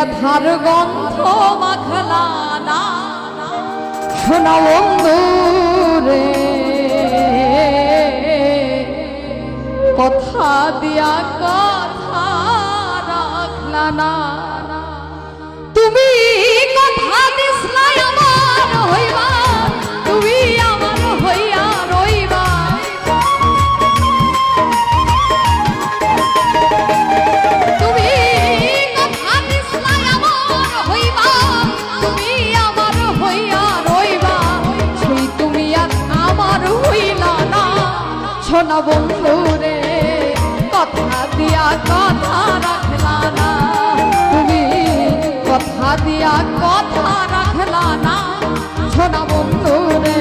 ব্যথার গন্ধ মাখলা না শোনা বন্ধু রে কথা দিয়া কথা রাখলা না তুমি কথা দিসলা আমার হইবা তুমি আমার হইয়া রইবা তুমি কথা দিসলা আমার হইবা তুমি আমার হইয়া রইবা সেই তুমি আর আমার হইলা না শোনা বন্ধু রে কথা দিয়া কথা রাখলা না তুমি কথা দিয়া কথা রাখলা না শোনা বন্ধু রে